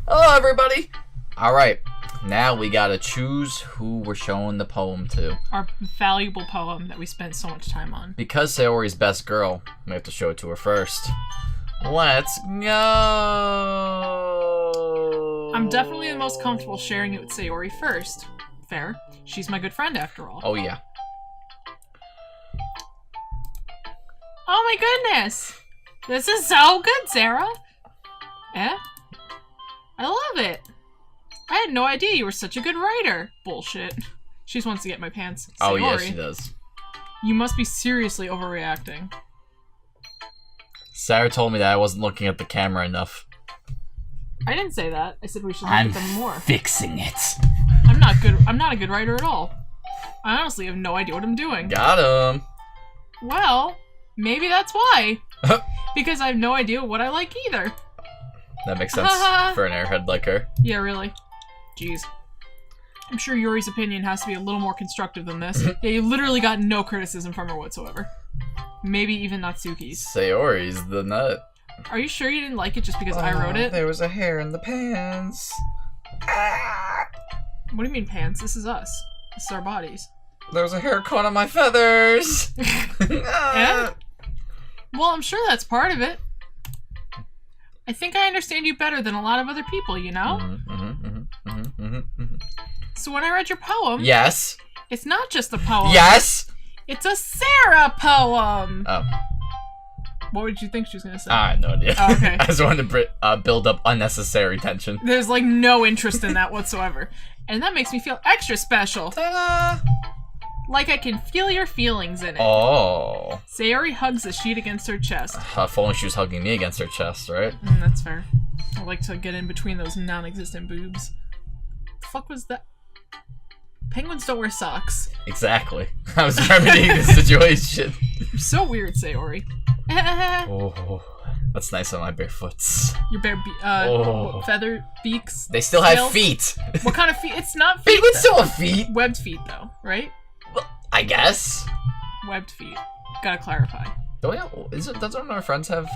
Hello, everybody. All right, now we gotta choose who we're showing the poem to. Our valuable poem that we spent so much time on. Because Sayori's best girl, we have to show it to her first. Let's go. I'm definitely the most comfortable sharing it with Sayori first. Fair. She's my good friend after all. Oh, yeah. Oh my goodness! This is so good, Sarah! Eh? I love it! I had no idea you were such a good writer. Bullshit. She just wants to get my pants. Sayori, Oh, yeah, she does. You must be seriously overreacting. Sarah told me that I wasn't looking at the camera enough. I didn't say that. I said we should look at them more. Fixing it. I'm not a good writer at all. I honestly have no idea what I'm doing. Got him. Well, maybe that's why. Because I have no idea what I like either. That makes sense for an airhead like her. Yeah, really. Jeez. I'm sure Yuri's opinion has to be a little more constructive than this. Yeah, you literally got no criticism from her whatsoever. Maybe even Natsuki's. Sayori's the nut. Are you sure you didn't like it just because I wrote it? There was a hair in the pants. What do you mean pants? This is us. This is our bodies. There was a hair caught on my feathers. Yeah? Well, I'm sure that's part of it. I think I understand you better than a lot of other people, you know? So when I read your poem... Yes. It's not just a poem. Yes. It's a Sarah poem. Oh. What would you think she was going to say? I have no idea. Oh, okay. I just wanted to build up unnecessary tension. There's like no interest in that whatsoever. And that makes me feel extra special. Ta-da! Like I can feel your feelings in it. Oh. Sayori hugs the sheet against her chest. If only she was hugging me against her chest, right? That's fair. I like to get in between those non-existent boobs. The fuck was that? Penguins don't wear socks. Exactly. I was remedying the situation. You're so weird, Sayori. Oh, that's nice on my bare foots. Your bare feather beaks. They still scales? have feet. What kind of feet? It's not feet. Penguins still have feet. Webbed feet, though, right? Well, I guess. Webbed feet. Gotta clarify. Oh yeah, doesn't one of our friends have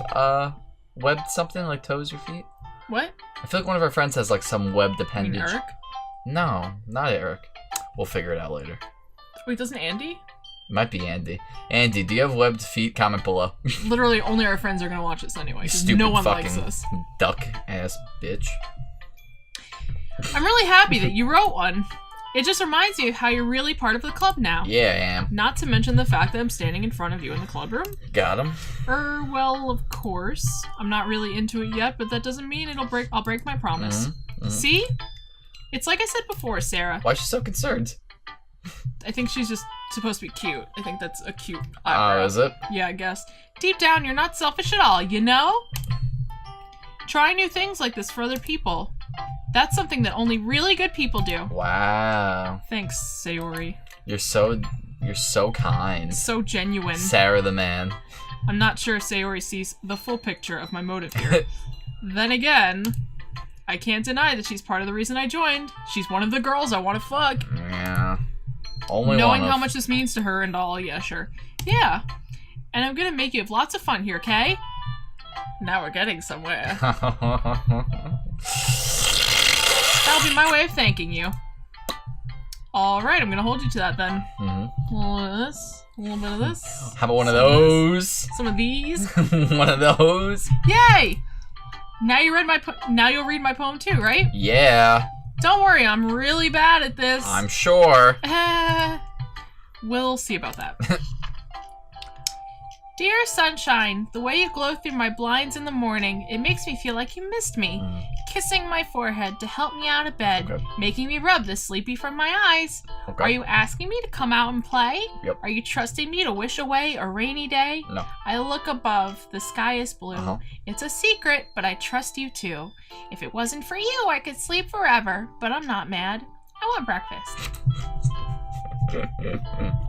webbed something like toes or feet? What? I feel like one of our friends has like some webbed appendage. You mean Eric? No, not Eric. We'll figure it out later. Wait, doesn't Andy? Might be Andy. Andy, do you have webbed feet? Comment below. Literally, only our friends are gonna watch this anyway. Stupid no one fucking likes us. Duck ass bitch. I'm really happy that you wrote one. It just reminds you how you're really part of the club now. Yeah, I am. Not to mention the fact that I'm standing in front of you in the club room. Got him. Well, of course. I'm not really into it yet, but that doesn't mean I'll break my promise. See? It's like I said before, Sarah. Why is she so concerned? I think she's just supposed to be cute. I think that's a cute eyebrow. Oh, is it? Yeah, I guess. Deep down, you're not selfish at all, you know? Try new things like this for other people. That's something that only really good people do. Wow. Thanks, Sayori. You're so kind. So genuine. Sarah the man. I'm not sure if Sayori sees the full picture of my motive here. Then again, I can't deny that she's part of the reason I joined. She's one of the girls I want to fuck. Yeah. Only Knowing one how much this means to her and all, yeah, sure. Yeah. And I'm gonna make you have lots of fun here, okay? Now we're getting somewhere. That'll be my way of thanking you. Alright, I'm gonna hold you to that then. A little bit of this, a little bit of this. How about one of those? Some of these. One of those? Yay! Now you'll read my poem too, right? Yeah. Don't worry, I'm really bad at this. I'm sure. We'll see about that. Dear sunshine, the way you glow through my blinds in the morning, it makes me feel like you missed me. Kissing my forehead to help me out of bed, making me rub the sleepy from my eyes. Okay. Are you asking me to come out and play? Yep. Are you trusting me to wish away a rainy day? No. I look above, the sky is blue. It's a secret, but I trust you too. If it wasn't for you, I could sleep forever, but I'm not mad. I want breakfast.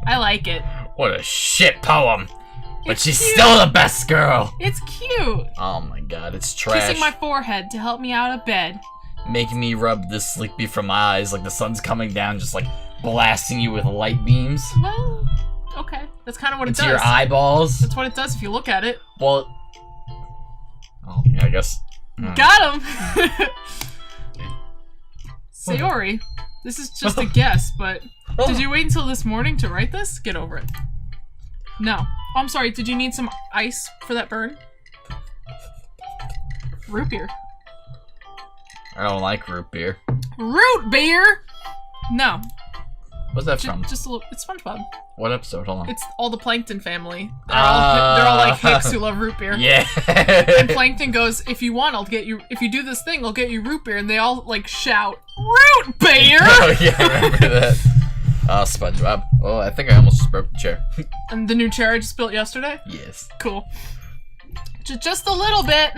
I like it. What a shit poem. But It's she's cute. still the best girl. It's cute. Oh my god, it's trash. Kissing my forehead to help me out of bed. Making me rub the sleepy from my eyes like the sun's coming down, just like blasting you with light beams. Well, okay. That's kind of what it Into does. your eyeballs. That's what it does if you look at it. Well, oh, yeah, I guess. Got him! Sayori, this is just a guess, but did you wait until this morning to write this? Get over it. No. Oh, I'm sorry, did you need some ice for that burn? Root beer. I don't like root beer. Root beer? No. What's that from? Just a little. It's SpongeBob. What episode? Hold on. It's all the Plankton family. They're all like hicks who love root beer. Yeah. And Plankton goes, if you want, I'll get you. If you do this thing, I'll get you root beer. And they all like shout, root beer. Oh yeah, I remember that. SpongeBob. Oh, I think I almost just broke the chair. And the new chair I just built yesterday. Yes. Cool. Just a little bit.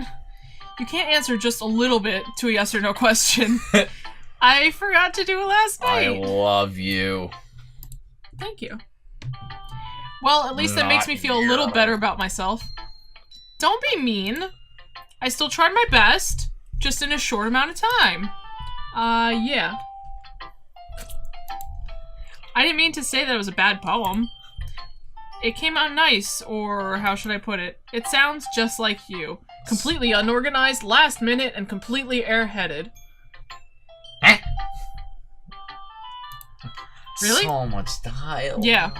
You can't answer just a little bit to a yes or no question. I forgot to do it last night. I love you. Thank you. Well, at least that makes me feel a little better about myself. Don't be mean. I still tried my best, just in a short amount of time. Yeah. I didn't mean to say that it was a bad poem. It came out nice, or how should I put it? It sounds just like you. Completely unorganized, last minute, and completely airheaded. Really? So much dialogue. Yeah.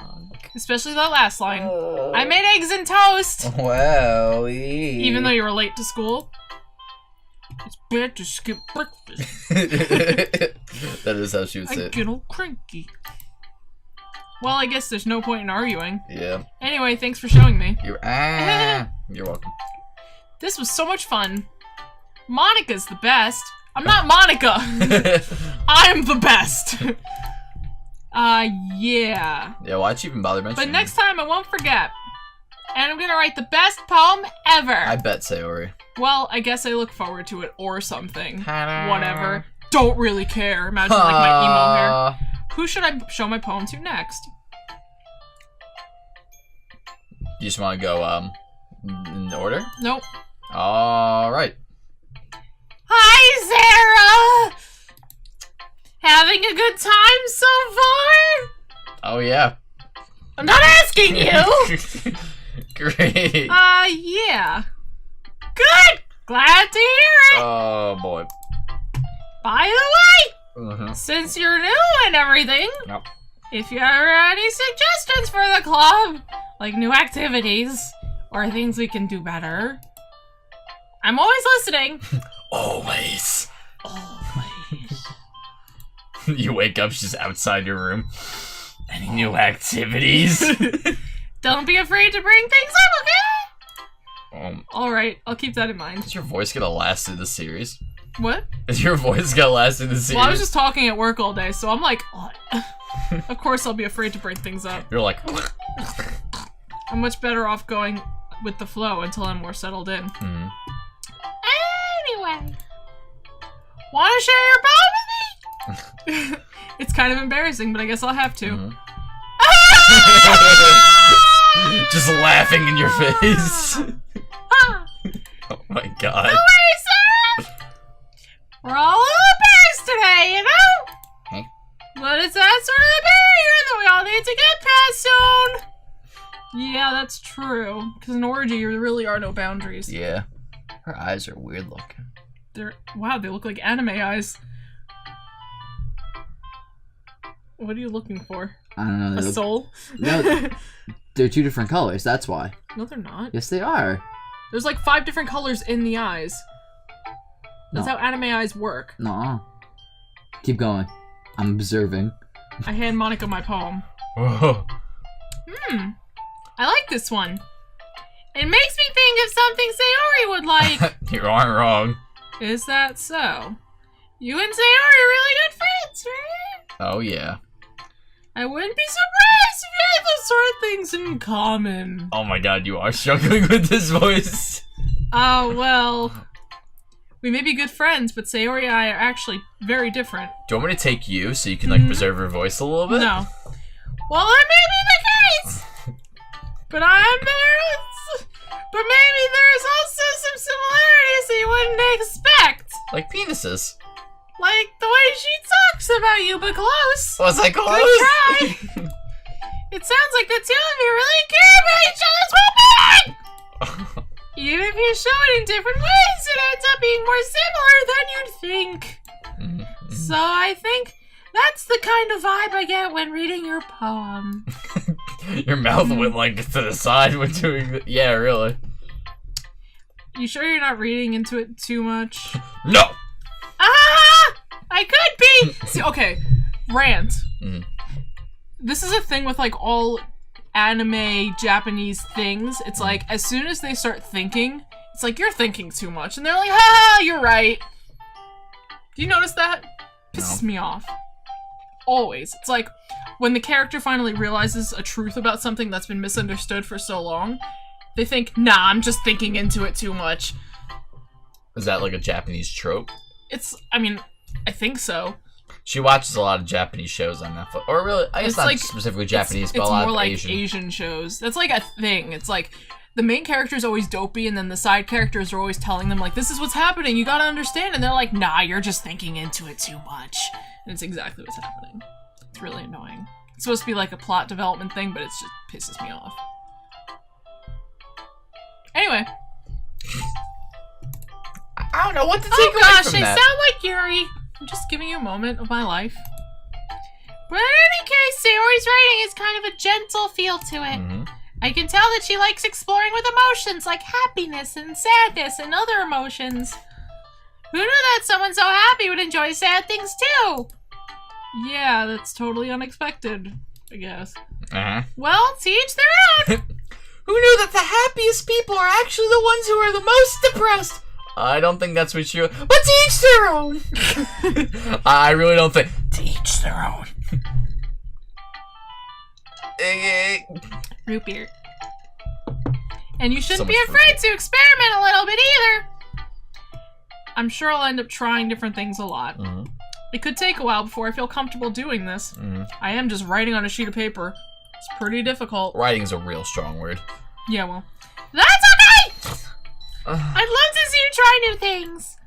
Especially that last line. I made eggs and toast! Well, Even though you were late to school. It's bad to skip breakfast. That is how she would say I it. get all cranky. Well, I guess there's no point in arguing. Yeah. Anyway, thanks for showing me. You're welcome. This was so much fun. Monica's the best. I'm not Monica. I'm the best. Yeah. Yeah, why'd you even bother mentioning But next time I won't forget. And I'm gonna write the best poem ever. I bet Sayori. Well, I guess I look forward to it or something. Ta-da. Whatever. Don't really care. Imagine like my emo hair. Who should I show my poem to next? You just want to go, in order? Nope. Alright. Hi, Sarah! Having a good time so far? Oh, yeah. I'm not asking you! Great. Yeah. Good! Glad to hear it! Oh, boy. By the way, since you're new and everything, Nope. if you ever have any suggestions for the club, like new activities, or things we can do better, I'm always listening. Always. Always. You wake up, she's outside your room. Any new activities? Don't be afraid to bring things up, okay? Alright, I'll keep that in mind. Is your voice gonna last through the series? What? Is your voice gonna last through the series? Well, I was just talking at work all day, so I'm like, of course I'll be afraid to bring things up. You're like... I'm much better off going with the flow until I'm more settled in. Mm-hmm. Anyway. Wanna share your poem with me? It's kind of embarrassing, but I guess I'll have to. Mm-hmm. Just laughing in your face. Oh my god. No way, Sarah! We're all a little embarrassed today, you know? Hey. But it's that sort of barrier that we all need to get past soon. Yeah, that's true. Because in orgy, there really are no boundaries. Yeah. Her eyes are weird looking. Wow, they look like anime eyes. What are you looking for? I don't know. A soul? No, they're two different colors, that's why. No, they're not. Yes, they are. There's like 5 different colors in the eyes. That's No. how anime eyes work. No. Keep going. I'm observing. I hand Monica my poem. Whoa. I like this one. It makes me think of something Sayori would like. You aren't wrong. Is that so? You and Sayori are really good friends, right? Oh yeah. I wouldn't be surprised if you had those sort of things in common. Oh my god, you are struggling with this voice. Oh, well. We may be good friends, but Sayori and I are actually very different. Do you want me to take you so you can like preserve your voice a little bit? No. Well, that may be the case. But maybe there's also some similarities that you wouldn't expect. Like penises. Like the way she talks about you, but close. Was I close? Good try. It sounds like the two of you really care about each other's well-being. Even if you show it in different ways, it ends up being more similar than you'd think. So I think that's the kind of vibe I get when reading your poem. Your mouth went like to the side when doing yeah, really. You sure you're not reading into it too much? No! Ah! I could be! See, okay, rant. Mhm. This is a thing with, like, all anime Japanese things. It's like, as soon as they start thinking, it's like, you're thinking too much. And they're like, ha, you're right. Do you notice that? Pisses me off. Always. It's like, when the character finally realizes a truth about something that's been misunderstood for so long, they think, nah, I'm just thinking into it too much. Is that like a Japanese trope? I mean, I think so. She watches a lot of Japanese shows on Netflix. Or really, I guess It's not like- specifically Japanese, but It's a lot more of like Asian. shows. That's like a thing. It's like the main character is always dopey, and then the side characters are always telling them like, "This is what's happening. You gotta understand." And they're like, "Nah, you're just thinking into it too much." And it's exactly what's happening. It's really annoying. It's supposed to be like a plot development thing, but it just pisses me off. Anyway. I don't know what to take Oh away gosh, from I that. sound like Yuri. I'm just giving you a moment of my life. But in any case, Sayori's writing is kind of a gentle feel to it. Mhm. I can tell that she likes exploring with emotions like happiness and sadness and other emotions. Who knew that someone so happy would enjoy sad things too? Yeah, that's totally unexpected, I guess. Uh-huh. Well, to each their own! Who knew that the happiest people are actually the ones who are the most depressed? I don't think that's what you. But to each their own. I really don't think. To each their own. Root beer. And you shouldn't So be much afraid to experiment a little bit either. I'm sure I'll end up trying different things a lot. Mhm. It could take a while before I feel comfortable doing this. Mhm. I am just writing on a sheet of paper. It's pretty difficult. Writing's a real strong word. Yeah, well. That's okay! I'd love to see you try new things.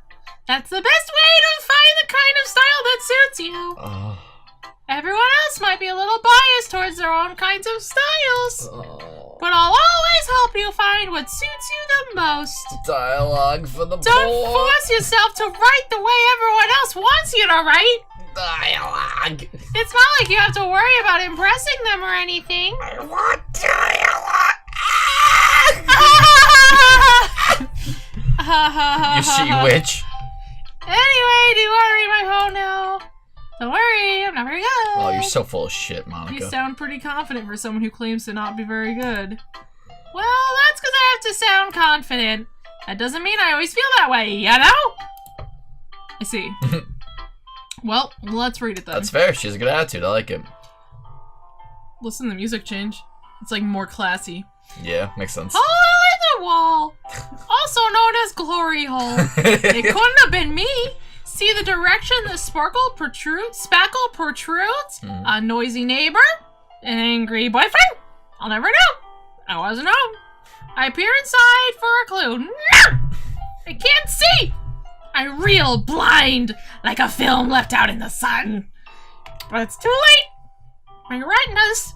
That's the best way to find the kind of style that suits you. Oh. Everyone else might be a little biased towards their own kinds of styles. But I'll always help you find what suits you the most. Dialogue for the Don't poor. force yourself to write the way everyone else wants you to write. Dialogue. It's not like you have to worry about impressing them or anything. I want dialogue. You she witch. Anyway, do you want to read my poem now? Don't worry, I'm not very good. Oh, you're so full of shit, You Monica. sound pretty confident for someone who claims to not be very good. Well, that's because I have to sound confident. That doesn't mean I always feel that way, you know? I see. Well, let's read it then. That's fair. She has a good attitude. I like it. Listen to the music change. It's like more classy. Yeah, makes sense. Hole in the wall, also known as glory hole. It couldn't have been me. See the direction the spackle protrudes? A noisy neighbor? An angry boyfriend? I'll never know. I wasn't home. I peer inside for a clue. No! I can't see. I reel blind like a film left out in the sun. But it's too late. My retinas,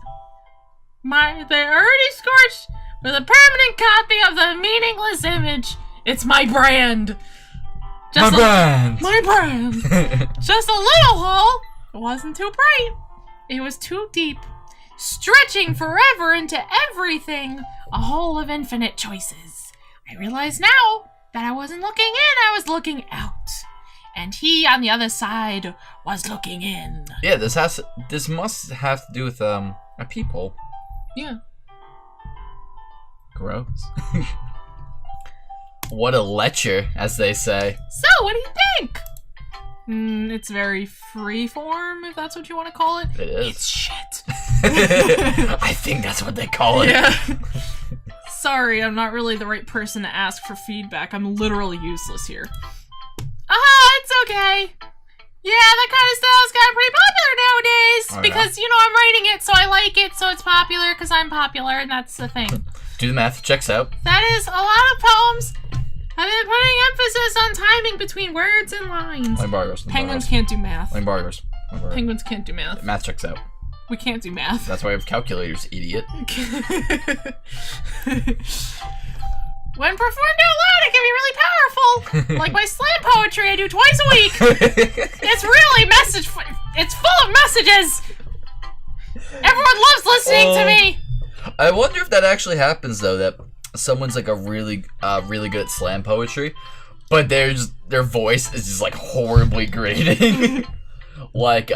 they're already scorched with a permanent copy of the meaningless image. It's my brand. My brand. My brand. Just a little hole. It wasn't too bright. It was too deep. Stretching forever into everything. A hole of infinite choices. I realize now that I wasn't looking in, I was looking out. And he on the other side was looking in. Yeah, this must have to do with a peephole. Yeah. Gross. What a lecher, as they say. So, what do you think? It's very freeform, if that's what you want to call it. It is. It's shit. I think that's what they call it. Yeah. Sorry, I'm not really the right person to ask for feedback. I'm literally useless here. It's okay. Yeah, that kind of style is kind of pretty popular nowadays. Oh, yeah? Because, I'm writing it, so I like it, so it's popular, because I'm popular, and that's the thing. Do the math. Checks out. That is, a lot of poems have been putting emphasis on timing between words and lines. Embargoes. Penguins can't do math. Embargoes. Penguins can't do math. Math checks out. We can't do math. That's why we have calculators, idiot. When performed out loud, it can be really powerful. Like my slam poetry I do twice a week. messages! Everyone loves listening to me! I wonder if that actually happens, though, that someone's, like, a really good at slam poetry, but their voice is just, like, horribly grating. Like,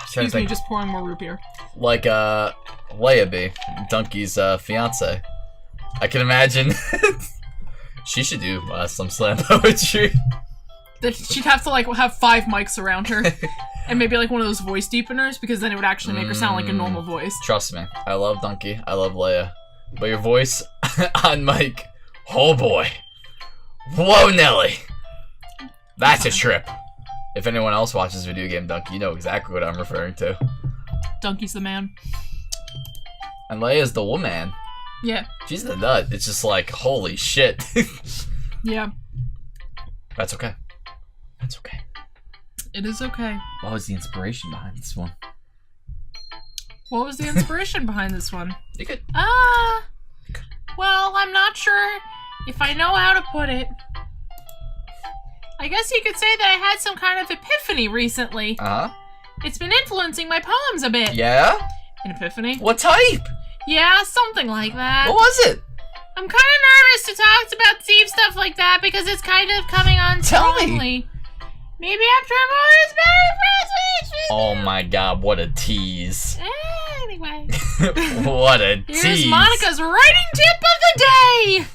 Excuse me, just pouring more root beer. Like, Leia B, Donkey's, fiance. I can imagine she should do, some slam poetry. That she'd have to, like, have 5 mics around her. And maybe, like, one of those voice deepeners, because then it would actually make her sound like a normal voice. Trust me, I love Donkey, I love Leia. But your voice on mic, oh boy. Whoa, Nelly. That's a trip. If anyone else watches Video Game Donkey, you know exactly what I'm referring to. Donkey's the man. And Leia's the woman. Yeah. She's the nut. It's just like, holy shit. Yeah. That's okay. That's okay. It is okay. What was the inspiration behind this one? What was the inspiration behind this one? You could. Well, I'm not sure if I know how to put it. I guess you could say that I had some kind of epiphany recently. Uh-huh. It's been influencing my poems a bit. Yeah? An epiphany? What type? Yeah, something like that. What was it? I'm kind of nervous to talk about Steve stuff like that because it's kind of coming on Tell strongly. me. Maybe after I'm always better friends with Oh my god, what a tease. Anyway. What a Here's tease. Monica's writing tip of the day.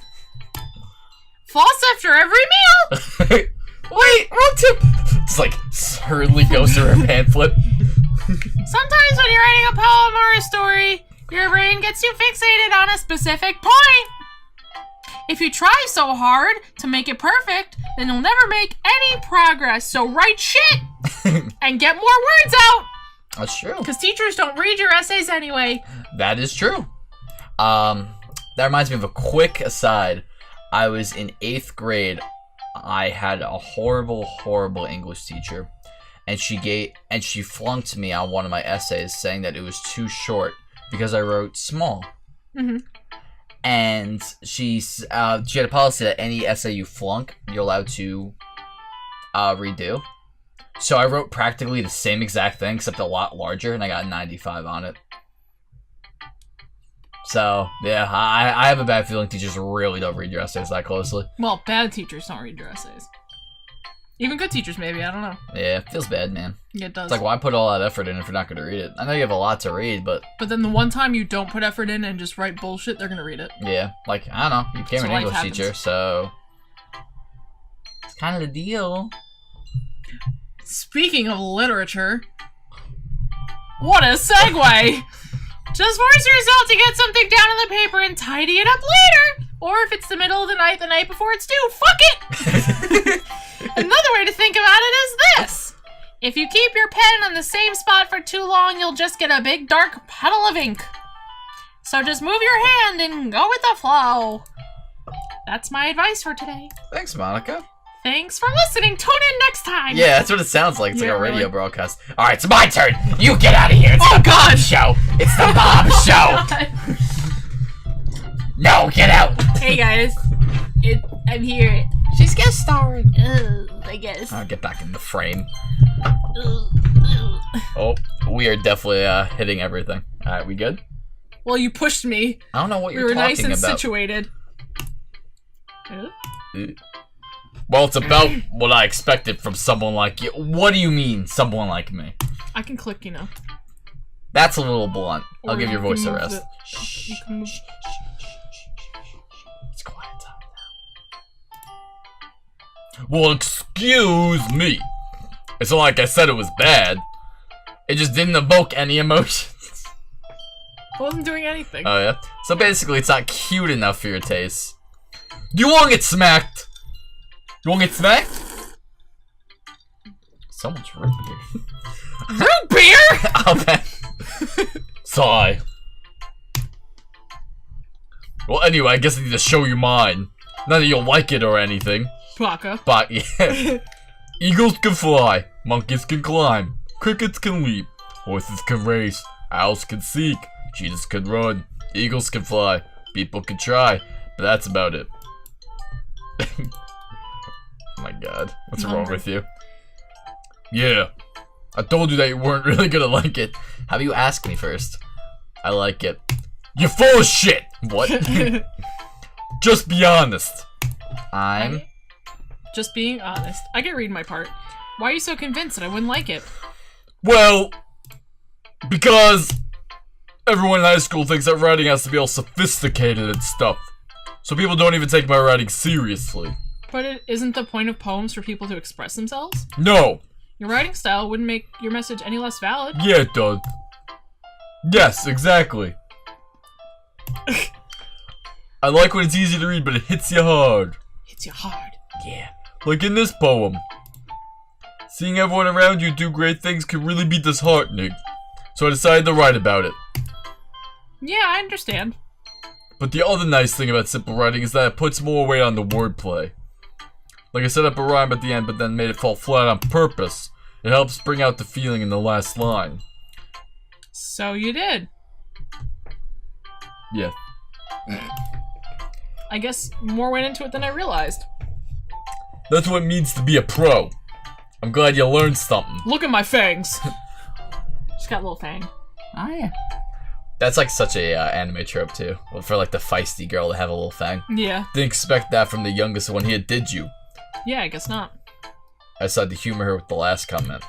Floss after every meal. Wait, wrong tip. It's like hurriedly goes through her pamphlet. Sometimes when you're writing a poem or a story, your brain gets too fixated on a specific point. If you try so hard to make it perfect, then you'll never make any progress. So write shit and get more words out. That's true. Because teachers don't read your essays anyway. That is true. That reminds me of a quick aside. I was in 8th grade. I had a horrible English teacher, and she flunked me on one of my essays, saying that it was too short because I wrote small. Mm-hmm. And she had a policy that any essay you flunk, you're allowed to redo. So I wrote practically the same exact thing, except a lot larger, and I got a 95 on it. So, yeah, I have a bad feeling teachers really don't read your essays that closely. Well, bad teachers don't read your essays. Even good teachers, maybe. I don't know. Yeah, it feels bad, man. Yeah, it does. It's like, why put all that effort in if you're not going to read it? I know you have a lot to read, but... But then the one time you don't put effort in and just write bullshit, they're going to read it. Yeah, like, I don't know. You became So an life English happens. teacher, so... It's kind of the deal. Speaking of literature... What a segue! Just force yourself to get something down on the paper and tidy it up later! Or if it's the middle of the night before it's due, fuck it! Another way to think about it is this. If you keep your pen on the same spot for too long, you'll just get a big dark puddle of ink. So just move your hand and go with the flow. That's my advice for today. Thanks, Monica. Thanks for listening. Tune in next time. Yeah, that's what it sounds like. It's Yeah, like a radio really. broadcast. Alright, it's my turn. You get out of here. It's Oh, the God. Bob Show. It's the Bob Show. No, get out. Hey guys, I'm here. She's guest starring. I guess. I'll get back in the frame. Oh, we are definitely hitting everything. Alright, we good? Well, you pushed me. I don't know what We you're were talking nice and about. situated. Well, it's about what I expected from someone like you. What do you mean, someone like me? I can click, you know. That's a little blunt. I'll Or give your you voice can a move rest. You can move. It's quiet time now. Well, excuse me. It's not like I said it was bad. It just didn't evoke any emotions. I wasn't doing anything. Oh, yeah? So basically, it's not cute enough for your taste. You won't get smacked. You won't get smacked? So much root beer. Root beer? Oh, man. Sigh. Well, anyway, I guess I need to show you mine. Not that you'll like it or anything. Baka. But, yeah. Eagles can fly. Monkeys can climb. Crickets can leap. Horses can race. Owls can seek. Cheetahs can run. Eagles can fly. People can try. But that's about it. Oh my god. What's wrong with you? Yeah. I told you that you weren't really gonna like it. How about you ask me first? I like it. You're full of shit! What? Just be honest. I'm... Just being honest. I can read my part. Why are you so convinced that I wouldn't like it? Well... Because... Everyone in high school thinks that writing has to be all sophisticated and stuff. So people don't even take my writing seriously. But isn't the point of poems for people to express themselves? No! Your writing style wouldn't make your message any less valid. Yeah, it does. Yes, exactly. I like when it's easy to read, but it hits you hard. Hits you hard. Yeah. Like in this poem. Seeing everyone around you do great things can really be disheartening. So I decided to write about it. Yeah, I understand. But the other nice thing about simple writing is that it puts more weight on the wordplay. Like I set up a rhyme at the end, but then made it fall flat on purpose. It helps bring out the feeling in the last line. So you did. Yeah. I guess more went into it than I realized. That's what it means to be a pro. I'm glad you learned something. Look at my fangs. She's got a little fang. Oh, yeah. That's like such a anime trope too. For like the feisty girl to have a little fang. Yeah. Didn't expect that from the youngest one here, did you? Yeah, I guess not. I decided to humor her with the last comment.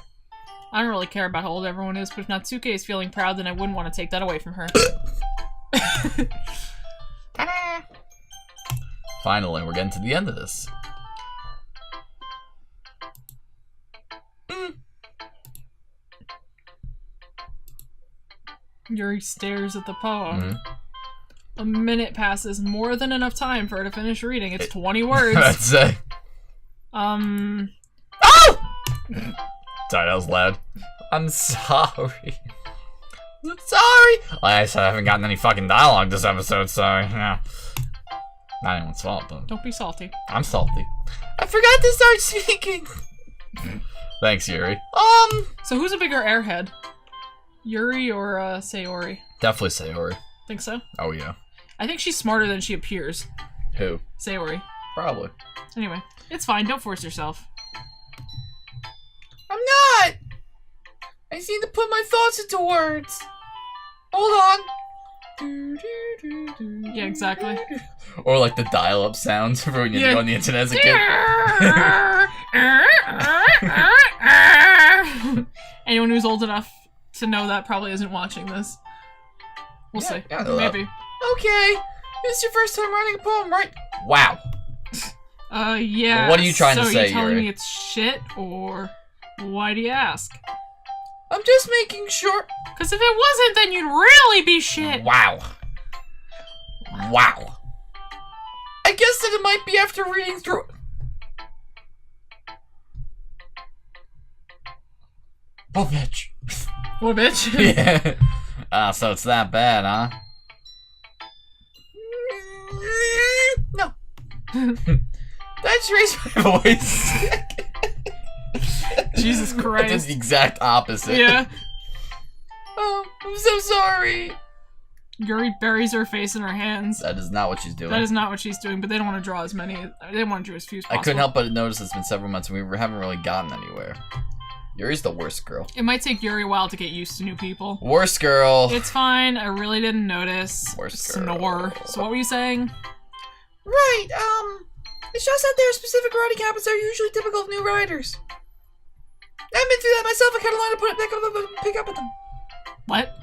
I don't really care about how old everyone is, but if Natsuke is feeling proud, then I wouldn't want to take that away from her. Ta-da! Finally, we're getting to the end of this. Yuri stares at the poem. Mm-hmm. A minute passes, more than enough time for her to finish reading. It's 20 words. I'd say. Oh! Sorry, that was loud. I'm sorry. I'm sorry. Like I said, I haven't gotten any fucking dialogue this episode, so yeah. Not anyone's fault, but Don't be salty. I'm salty. I forgot to start speaking. Thanks, Yuri. So who's a bigger airhead? Yuri or Sayori? Definitely Sayori. Think so? Oh yeah. I think she's smarter than she appears. Who? Sayori. Probably. Anyway, it's fine. Don't force yourself. I'm not! I just need to put my thoughts into words. Hold on. Yeah, exactly. Or like the dial-up sounds for when you go on the internet as a kid. Anyone who's old enough to know that probably isn't watching this. We'll see. Yeah, I know that. Maybe. Okay. This is your first time writing a poem, right? Wow. Yeah. Well, what are you trying to So say, are you telling Yuri? me it's shit, or why do you ask? I'm just making sure. Because if it wasn't, then you'd really be shit. Wow. Wow. I guess that it might be after reading through it. Oh, bitch. What, bitch? Yeah. So it's that bad, huh? No. Did I just raise my voice? Jesus It's Christ. the exact opposite. Yeah. Oh, I'm so sorry. Yuri buries her face in her hands. That is not what she's doing. That is not what she's doing, but they don't want to draw as many. They want to draw as few as possible. I couldn't help but notice it's been several months and we haven't really gotten anywhere. Yuri's the worst girl. It might take Yuri a while to get used to new people. Worst girl. It's fine. I really didn't notice. Worst girl. Snore. So what were you saying? Right, it's just that their specific writing habits are usually typical of new writers. I've been through that myself. I kind of learned to put it back up and pick up with them. What?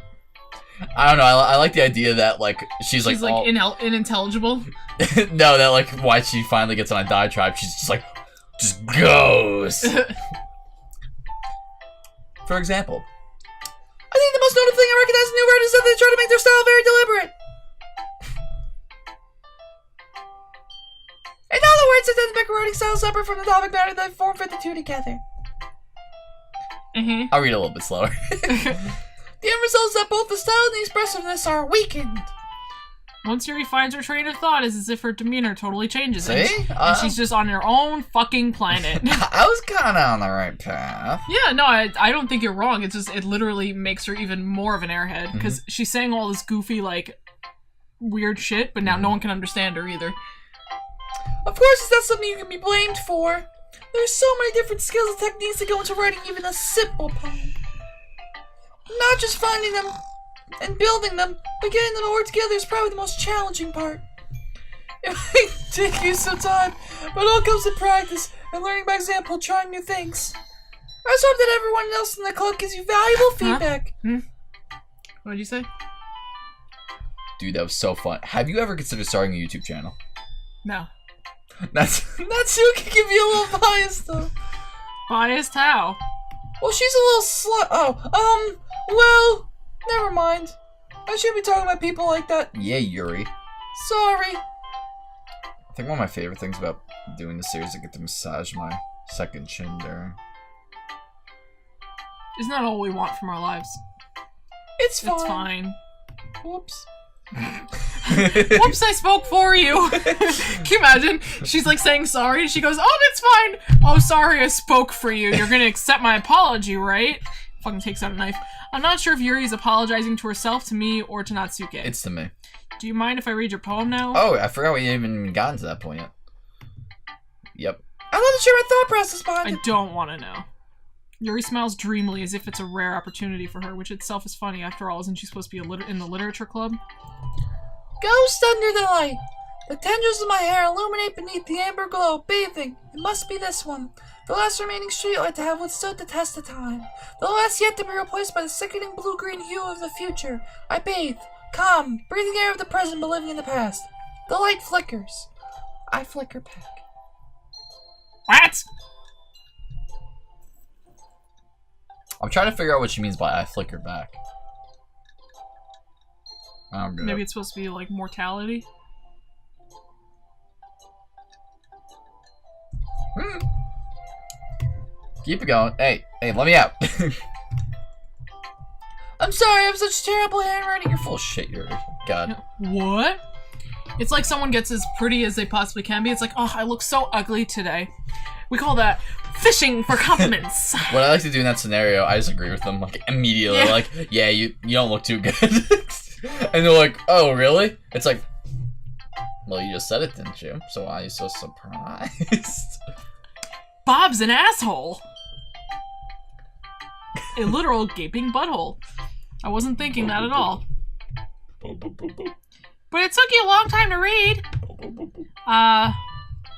I don't know. I like the idea that like she's like all... unintelligible. No, that like why she finally gets on a diatribe. She's just like just goes. For example, I think the most notable thing I recognize in new writers is that they try to make their style very deliberate. In other words, they tend to make a writing style separate from the topic matter that fit the two together. Mm-hmm. I'll read a little bit slower. The end result is that both the style and the expressiveness are weakened. Once Yuri finds her train of thought, it's as if her demeanor totally changes. See? And she's just on her own fucking planet. I was kind of on the right path. Yeah, no, I don't think you're wrong. It's just, it literally makes her even more of an airhead. Because she's saying all this goofy, like, weird shit, but now no one can understand her either. Of course, it's not something you can be blamed for. There's so many different skills and techniques that go into writing even a simple poem. Not just finding them and building them, but getting them to work together is probably the most challenging part. It might take you some time, but it all comes with practice and learning by example, trying new things. I just hope that everyone else in the club gives you valuable feedback. What did you say? Dude, that was so fun. Have you ever considered starting a YouTube channel? No. Natsuki can be a little biased, though. Biased how? Well, she's a little well, never mind. I shouldn't be talking about people like that. Yeah, Yuri. Sorry. I think one of my favorite things about doing this series is I get to massage my second chin during. Isn't that all we want from our lives? It's fine. It's fine. Whoops. Whoops, I spoke for you. Can you imagine? She's like saying sorry and she goes, oh, it's fine. Oh, sorry, I spoke for you. You're gonna accept my apology, right? Fucking takes out a knife. I'm not sure if Yuri's apologizing to herself, to me, or to Natsuki. It's to me. Do you mind if I read your poem now? Oh, I forgot we hadn't even gotten to that point yet. Yep. I'd love to share my thought process behind I it. don't want to know. Yuri smiles dreamily as if it's a rare opportunity for her, which itself is funny. After all, isn't she supposed to be in the literature club? Ghost under the light. The tendrils of my hair illuminate beneath the amber glow, bathing. It must be this one. The last remaining streetlight to have withstood the test of time. The last yet to be replaced by the sickening blue-green hue of the future. I bathe, calm, breathing air of the present but living in the past. The light flickers. I flicker back. What? I'm trying to figure out what she means by I flicker back. I'm good. Maybe it's supposed to be like mortality? Keep it going. Hey, let me out. I'm sorry, I have such terrible handwriting. You're full of shit, Yuri. God. What? It's like someone gets as pretty as they possibly can be. It's like, oh, I look so ugly today. We call that fishing for compliments. What I like to do in that scenario, I just agree with them, like, immediately. Yeah. Like, yeah, you don't look too good. And they're like, oh, really? It's like, well, you just said it, didn't you? So why are you so surprised? Bob's an asshole. A literal gaping butthole. I wasn't thinking that at all. But it took you a long time to read. Why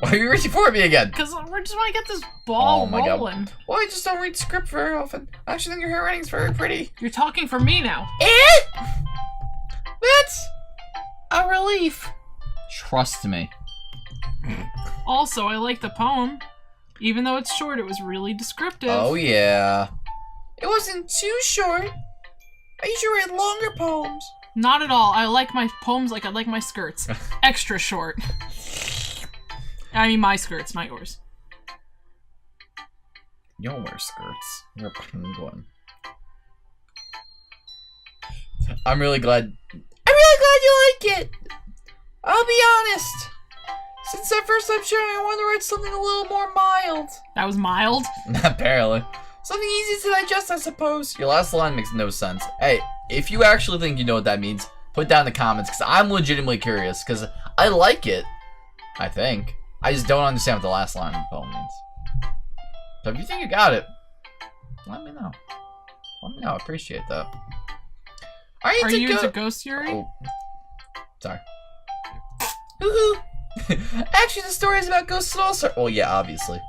are you reaching for me again? Because we just want to get this ball Oh my God. rolling. Well, I just don't read script very often. I actually think your handwriting's very pretty. You're talking for me now. That's a relief. Trust me. Also, I like the poem. Even though it's short, it was really descriptive. Oh, yeah. It wasn't too short. I usually read longer poems. Not at all. I like my poems like I like my skirts. Extra short. I mean my skirts, not yours. You don't wear skirts. You're a penguin. I'm really glad you like it. I'll be honest. Since that first time sharing, I wanted to write something a little more mild. That was mild. apparently. Something easy to digest, I suppose. Your last line makes no sense. Hey, if you actually think you know what that means, put down in the comments, because I'm legitimately curious, because I like it, I think. I just don't understand what the last line of the poem means. So if you think you got it, let me know. Let me know, I appreciate that. Are you into Ghost Yuri? Oh. Sorry. Woohoo! Actually, the story is about ghosts and all sorts. Well, yeah, obviously.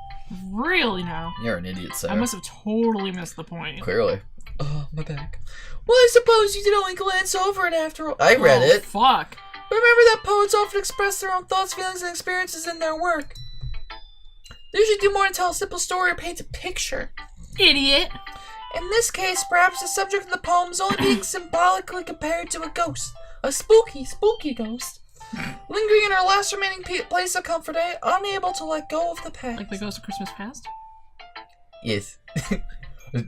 Really now? You're an idiot, Sarah. I must have totally missed the point. Clearly. Oh, my back. Well, I suppose you did only glance over it after all. I read Oh, it. Fuck. Remember that poets often express their own thoughts, feelings, and experiences in their work. They usually do more than tell a simple story or paint a picture. Idiot. In this case, perhaps the subject of the poem is only being symbolically compared to a ghost. A spooky, spooky ghost. Lingering in her last remaining place of comfort, unable to let go of the past. Like the Ghost of Christmas Past? Yes.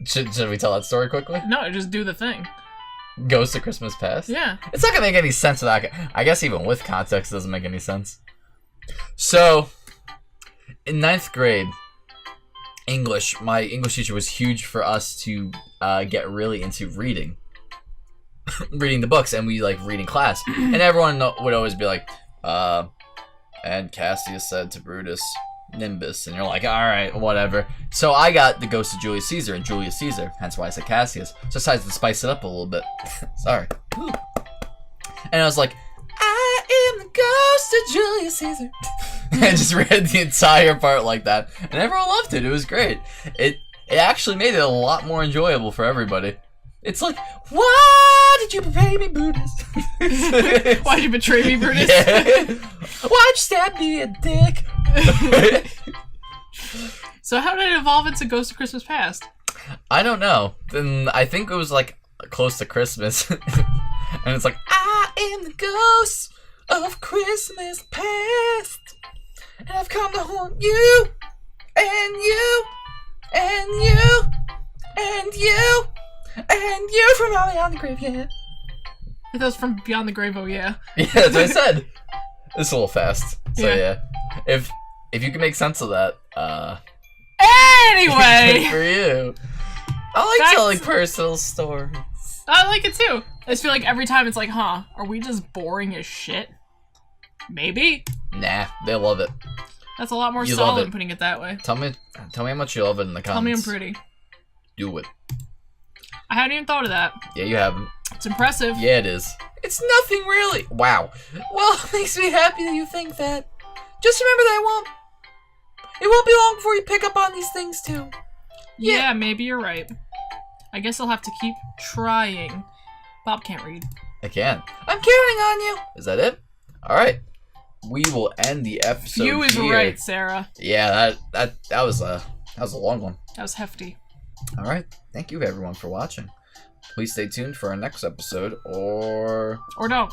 should we tell that story quickly? No, just do the thing. Ghost of Christmas Past? Yeah. It's not gonna make any sense without. I guess even with context, it doesn't make any sense. So, in 9th grade, English, my English teacher was huge for us to get really into reading. Reading the books, and we like reading class. And everyone would always be like, and Cassius said to Brutus, Nimbus, and you're like, all right, whatever. So I got the Ghost of Julius Caesar and Julius Caesar, hence why I said Cassius. So I decided to spice it up a little bit. Sorry. Ooh. And I was like, I am the Ghost of Julius Caesar. I just read the entire part like that, and everyone loved it. It was great. It actually made it a lot more enjoyable for everybody. It's like, why did you betray me, Brutus? Why'd you betray me, Brutus? Yeah. Why'd you stab me a dick? So how did it evolve into Ghost of Christmas Past? I don't know. Then I think it was like close to Christmas. And it's like, I am the ghost of Christmas past. And I've come to haunt you. And you. And you. And you. And you from all beyond the grave, yeah. That was from Beyond the Grave, oh yeah. Yeah, that's what I said. It's a little fast. So Yeah. yeah. If you can make sense of that, Anyway! good for you. I like That's- telling personal stories. I like it too. I just feel like every time it's like, huh, are we just boring as shit? Maybe. Nah, they love it. That's a lot more You love solid it. than putting it that way. Tell me how much you love it in the comments. Tell me I'm pretty. Do it. I hadn't even thought of that. Yeah, you haven't. It's impressive. Yeah, it is. It's nothing really. Wow. Well, it makes me happy that you think that. Just remember that it won't be long before you pick up on these things too. Yeah, maybe you're right. I guess I'll have to keep trying. Bob can't read. I can. I'm counting on you. Is that it? All right. We will end the episode You is here. right, Sarah. Yeah, that was a long one. That was hefty. All right. Thank you everyone for watching. Please stay tuned for our next episode, or Or don't.